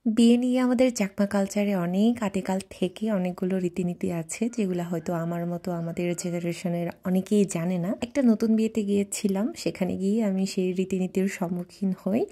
বিয়ে নিয়ে আমাদের চাকমা কালচারে অনেক আদিকাল থেকে অনেকগুলো রীতিনীতি আছে যেগুলো হয়তো আমার মতো আমাদের জেনারেশনের অনেকেই জানে না। একটা নতুন বিয়েতে গিয়েছিলাম, সেখানে গিয়ে আমি সেই রীতিনীতির সম্মুখীন হই।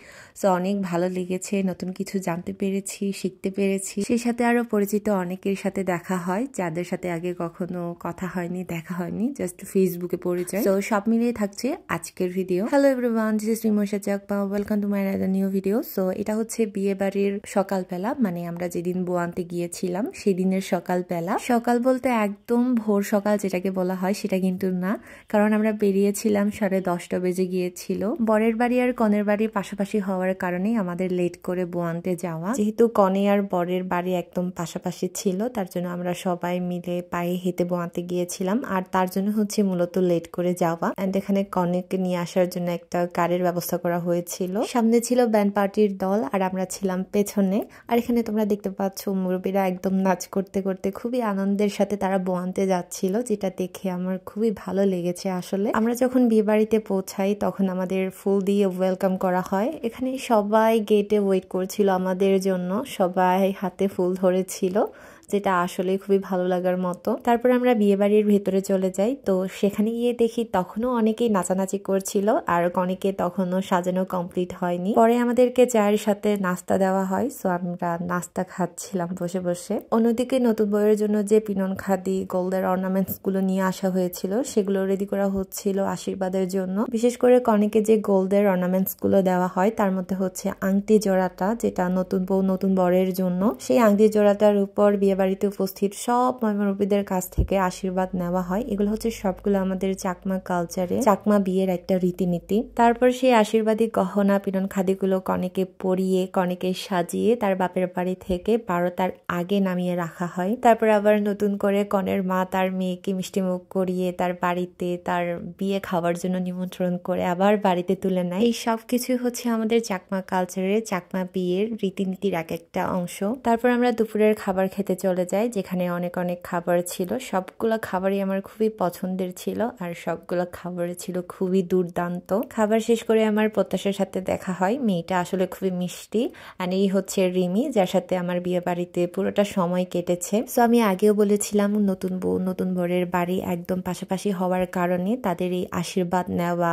সো অনেক ভালো লেগেছে, নতুন কিছু জানতে পেরেছি, শিখতে পেরেছি। সেই সাথে আরো পরিচিত অনেকের সাথে দেখা হয় যাদের সাথে আগে কখনো কথা হয়নি, দেখা হয়নি, জাস্ট ফেসবুকে পরিচয়। তো সব মিলিয়ে থাকছে আজকের video. Hello everyone, this is Rimosha Chakma, welcome to my another new video. So এটা হচ্ছে বিয়ে বাড়ির সকালবেলা, মানে আমরা যেদিন বউ আনতে গিয়েছিলাম সেদিনের সকালবেলা। সকাল বলতে একদম ভোর সকাল যেটাকে বলা হয় সেটা কিন্তু না, কারণ আমরা বেরিয়েছিলাম 10:30 বেজে গিয়েছিল। বরের বাড়ি আর কনের বাড়ি পাশাপাশি হওয়ার কারণে আমাদের লেট করে বউ আনতে যাওয়া। যেহেতু কনে আর বরের বাড়ি একদম পাশাপাশি ছিল, তার জন্য আমরা সবাই মিলে পায়ে হেঁটে বউ আনতে গিয়েছিলাম, আর তার জন্য হচ্ছে মূলত লেট করে যাওয়া। এন্ড এখানে কনেকে নিয়ে আসার জন্য একটা কারের ব্যবস্থা করা হয়েছিল। সামনে ছিল ব্যান্ড পার্টির দল আর আমরা ছিলাম পেছনে। আর এখানে তোমরা দেখতে পাচ্ছ মুরব্বীরা একদম নাচ করতে করতে খুবই আনন্দের সাথে তারা বউ আনতে যাচ্ছিল, যেটা দেখে আমার খুবই ভালো লেগেছে। আসলে আমরা যখন বিয়ে বাড়িতে পৌঁছাই তখন আমাদের ফুল দিয়ে ওয়েলকাম করা হয়। এখানে সবাই গেটে ওয়েট করছিল আমাদের জন্য, সবাই হাতে ফুল ধরেছিল, যেটা আসলে খুবই ভালো লাগার মতো। তারপর আমরা বিয়ে বাড়ির ভেতরে চলে যাই। তো সেখানে গিয়ে দেখি তখনও অনেকেই নাচানাচি করছিল আর অনেকে তখনও সাজানো কমপ্লিট হয়নি। পরে আমাদেরকে চায়ের সাথে নাস্তা দেওয়া হয়, সো আমরা নাস্তা খাচ্ছিলাম বসে বসে। অন্যদিকে নতুন বউয়ের জন্য যে পিনন খাদি গোল্ডের অর্নামেন্টস গুলো নিয়ে আসা হয়েছিল সেগুলো রেডি করা হচ্ছিল আশীর্বাদের জন্য। বিশেষ করে কনেকে যে গোল্ডের অর্নামেন্টস গুলো দেওয়া হয় তার মধ্যে হচ্ছে আংটি জোড়াটা, যেটা নতুন বউ নতুন বরের জন্য। সেই আংটি জোড়াটার উপর বিয়ে বাড়িতে উপস্থিত সব মুরব্বীদের কাছ থেকে আশীর্বাদ নেওয়া হয়। এগুলো হচ্ছে সবগুলো আমাদের চাকমা কালচারে চাকমা বিয়ের একটা রীতিনীতি। তারপর সেই আশীর্বাদী গহনা পিনন খাদিগুলো কনেকে পরিয়ে কনেকে সাজিয়ে তার বাপের বাড়ি থেকে 12টার আগে নামিয়ে রাখা হয়। তারপর আবার নতুন করে কনের মা তার মেয়েকে মিষ্টি মুখ করিয়ে তার বাড়িতে তার বিয়ে খাওয়ার জন্য নিমন্ত্রণ করে আবার বাড়িতে তুলে নেয়। এই সব কিছু হচ্ছে আমাদের চাকমা কালচারের চাকমা বিয়ের রীতিনীতির এক একটা অংশ। তারপর আমরা দুপুরের খাবার খেতে চলে যাই, যেখানে অনেক অনেক খাবার ছিল। সবগুলো খাবারই আমার খুবই পছন্দের ছিল আর সবগুলো খাবারই ছিল খুবই দুর্দান্ত। খাবার শেষ করে আমার প্রত্যাশার সাথে দেখা হয়। মেয়েটা আসলে খুবই মিষ্টি, আর এই হচ্ছে রিমি, যার সাথে আমার বিয়ে বাড়িতে পুরোটা সময় কেটেছে। সো আমি আগেও বলেছিলাম নতুন বউ নতুন বরের বাড়ি একদম পাশাপাশি হওয়ার কারণে তাদের এই আশীর্বাদ নেওয়া,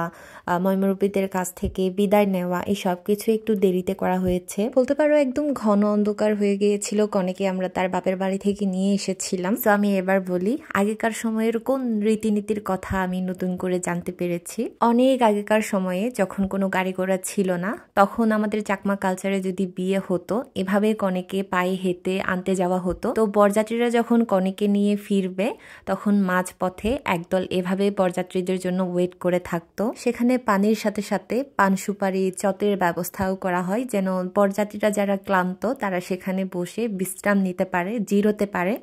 মুরব্বীদের কাছ থেকে বিদায় নেওয়া, এই সব কিছু একটু দেরিতে করা হয়েছে। বলতে পারো একদম ঘন অন্ধকার হয়ে গিয়েছিল। কনেকে আমরা তার বাপের বাড়ি থেকে নিয়ে এসেছিলাম। তো আমি এবার বলি আগেকার সময়ের কোন রীতিনীতির কথা আমি নতুন করে জানতে পেরেছি। অনেক আগেকার সময়ে যখন কোনো গাড়ি ঘোড়া ছিল না, তখন আমাদের চাকমা কালচারে যদি বিয়ে হতো এভাবে কনেকে পায়ে হেঁটে আনতে যাওয়া হতো। তো বরযাত্রীরা যখন কনেকে নিয়ে ফিরবে তখন মাঝ পথে একদল এভাবে বরযাত্রীদের জন্য ওয়েট করে থাকতো। সেখানে পানির সাথে সাথে পান সুপারি চটের ব্যবস্থাও করা হয়, যেন বরযাত্রীরা যারা ক্লান্ত তারা সেখানে বসে বিশ্রাম নিতে পারে, জিরোতে পারে।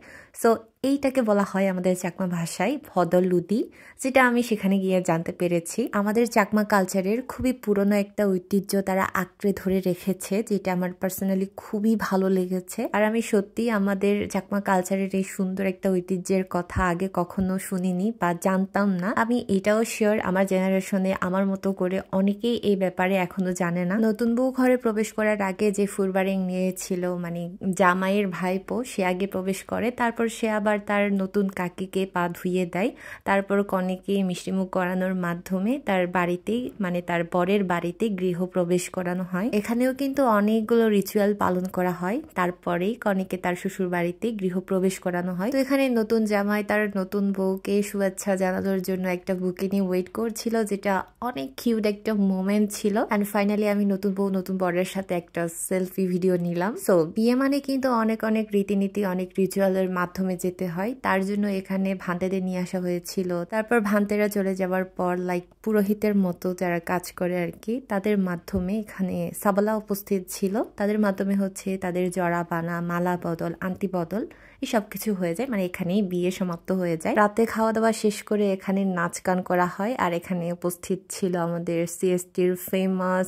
সো এইটাকে বলা হয় আমাদের চাকমা ভাষায় ভদলুদি, যেটা আমি সেখানে গিয়ে জানতে পেরেছি। আমাদের চাকমা কালচারের খুবই পুরনো একটা ঐতিহ্য তারা আঁকড়ে ধরে রেখেছে, যেটা আমার পার্সোনালি খুবই ভালো লেগেছে। আর আমি সত্যি আমাদের চাকমা কালচারের এই সুন্দর একটা ঐতিহ্যের কথা আগে কখনো শুনিনি বা জানতাম না। আমি এটাও শিওর আমার জেনারেশনে আমার মতো করে অনেকেই এই ব্যাপারে এখনো জানে না। নতুন বউ ঘরে প্রবেশ করার আগে যে ফুরবারিং নিয়েছিল, মানে জামাইয়ের ভাইপো, সে আগে প্রবেশ করে, তারপর সে আবার তার নতুন কাকিকে পা ধুইয়ে দেয়। তারপর কনেকে মিষ্টিমুখ করানোর মাধ্যমে তার বাড়িতেই, মানে তার বরের বাড়িতে গৃহ প্রবেশ করানো হয়। এখানেও কিন্তু অনেকগুলো রিচুয়াল পালন করা হয়। তারপরেই কনেকে তার শ্বশুর বাড়িতে গৃহ প্রবেশ করানো হয়। তো এখানে নতুন জামাই তার নতুন বউকে শুভেচ্ছা জানানোর জন্য একটা বুকে নিয়ে ওয়েট করছিল, যেটা অনেক কিউট একটা মোমেন্ট ছিল। এন্ড ফাইনালি আমি নতুন বউ নতুন বরের সাথে একটা সেলফি ভিডিও নিলাম। সো বিয়ে মানে কিন্তু অনেক অনেক রীতিনীতি অনেক রিচুয়ালের মাধ্যমে যেতে হয়। তার জন্য এখানে ভান্তেদের নিয়ে আসা হয়েছিল। তারপর ভান্তেরা চলে যাওয়ার পর লাইক পুরোহিতের মতো যারা কাজ করে আর কি, তাদের মাধ্যমে এখানে সাবালা উপস্থিত ছিল। তাদের মাধ্যমে হচ্ছে তাদের জড়া বানা, মালা বদল, আংটি বদল, এই সব কিছু হয়ে যায়। মানে এখানেই বিয়ে সমাপ্ত হয়ে যায়। রাতে খাওয়া দাওয়া শেষ করে এখানে নাচ গান করা হয়। আর এখানে উপস্থিত ছিল আমাদের সিএসটির ফেমাস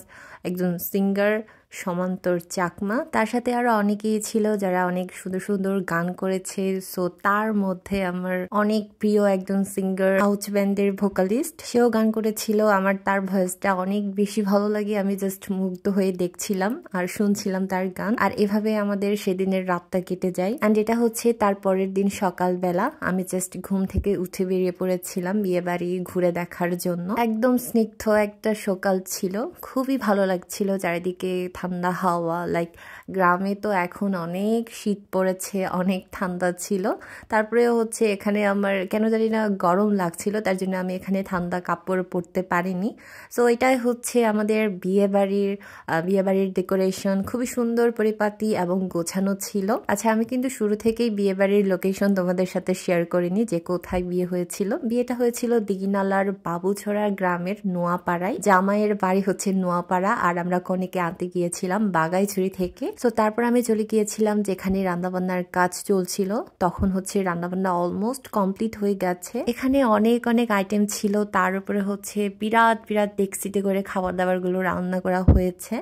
একজন সিঙ্গার সমান্তর চাকমা। তার সাথে আরো অনেকেই ছিল যারা অনেক সুন্দর সুন্দর গান করেছে। সো তার মধ্যে আমার অনেক প্রিয় একজন সিঙ্গার আউচ ব্যান্ডের ভোকালিস্ট, সেও গান করেছিল। আমার তার ভয়েসটা অনেক বেশি ভালো লাগে, আমি জাস্ট মুগ্ধ হয়ে দেখছিলাম আর শুনছিলাম তার গান। আর এভাবে আমাদের সেদিনের রাতটা কেটে যায়। অ্যান্ড এটা হচ্ছে তার পরের দিন সকালবেলা, আমি জাস্ট ঘুম থেকে উঠে বেরিয়ে পড়েছিলাম বিয়ে বাড়ি ঘুরে দেখার জন্য। একদম স্নিগ্ধ একটা সকাল ছিল, খুবই ভালো লাগছিল, চারিদিকে ঠান্ডা হাওয়া। লাইক গ্রামে তো এখন অনেক শীত পড়েছে, অনেক ঠান্ডা ছিল, তারপরেও হচ্ছে এখানে আমার কেন জানি না গরম লাগছিল, তার জন্য আমি এখানে ঠান্ডা কাপড় পরতে পারিনি। সো এটাই হচ্ছে আমাদের বিয়েবাড়ির ডেকোরেশন, খুবই সুন্দর পরিপাটি এবং গোছানো ছিল। আচ্ছা, আমি কিন্তু শুরু থেকেই বিয়েবাড়ির লোকেশন তোমাদের সাথে শেয়ার করিনি যে কোথায় বিয়ে হয়েছিল। বিয়েটা হয়েছিল দিঘিনালার বাবুছড়া গ্রামের নোয়াপাড়ায়। জামাইয়ের বাড়ি হচ্ছে নোয়াপাড়া আর আমরা কনেকে আনতে গিয়েছিলাম বাগাইছড়ি থেকে। সো তারপর আমি চলে গিয়েছিলাম যেখানে রান্নাবান্নার কাজ চলছিল, তখন হচ্ছে রান্নাবান্না অলমোস্ট কমপ্লিট হয়ে গেছে। এখানে অনেক অনেক আইটেম ছিল, তার উপরে হচ্ছে বিরাট বিরাট ডেকচিতে করে খাবার দাবার গুলো রান্না করা হয়েছে।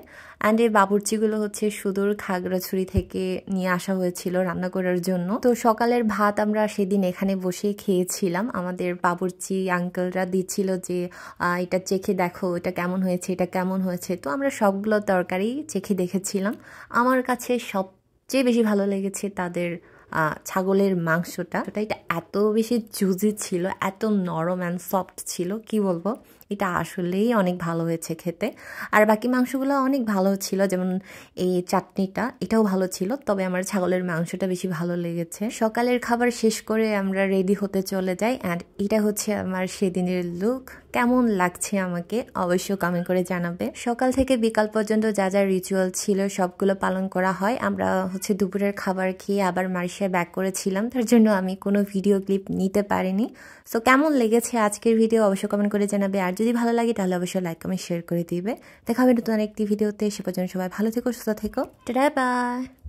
অ্যান্ড এই বাবুর্চিগুলো হচ্ছে সুদূর খাগড়াছড়ি থেকে নিয়ে আসা হয়েছিল রান্না করার জন্য। তো সকালের ভাত আমরা সেদিন এখানে বসে খেয়েছিলাম। আমাদের বাবুর্চি আঙ্কেলরা দিচ্ছিল যে এটা চেখে দেখো, এটা কেমন হয়েছে, এটা কেমন হয়েছে। তো আমরা সবগুলো তরকারি চেখে দেখেছিলাম। আমার কাছে সবচেয়ে বেশি ভালো লেগেছে তাদের ছাগলের মাংসটা। এটা এত বেশি জুজি ছিল, এত নরম অ্যান্ড সফট ছিল, কি বলবো, এটা আসলেই অনেক ভালো হয়েছে খেতে। আর বাকি মাংসগুলো অনেক ভালো ছিল, যেমন এই চাটনিটা, এটাও ভালো ছিল, তবে আমার ছাগলের মাংসটা বেশি ভালো লেগেছে। সকালের খাবার শেষ করে আমরা রেডি হতে চলে যাই। অ্যান্ড এটা হচ্ছে আমার সেদিনের লুক। কেমন লাগছে আমাকে অবশ্যই কমেন্ট করে জানাবে। সকাল থেকে বিকাল পর্যন্ত যা যা রিচুয়াল ছিল সবগুলো পালন করা হয়। আমরা হচ্ছে দুপুরের খাবার খেয়ে আবার মালয়েশিয়া ব্যাক করেছিলাম, তার জন্য আমি কোনো ভিডিও ক্লিপ নিতে পারিনি। সো কেমন লেগেছে আজকের ভিডিও অবশ্যই কমেন্ট করে জানাবে। আর যদি ভালো লাগে তাহলে অবশ্যই লাইক কমেন্ট শেয়ার করে দিবে। দেখা হবে নতুন আরেকটি ভিডিওতে, সে পর্যন্ত সবাই ভালো থেকো, সুস্থ থেকো, টাটা বাই।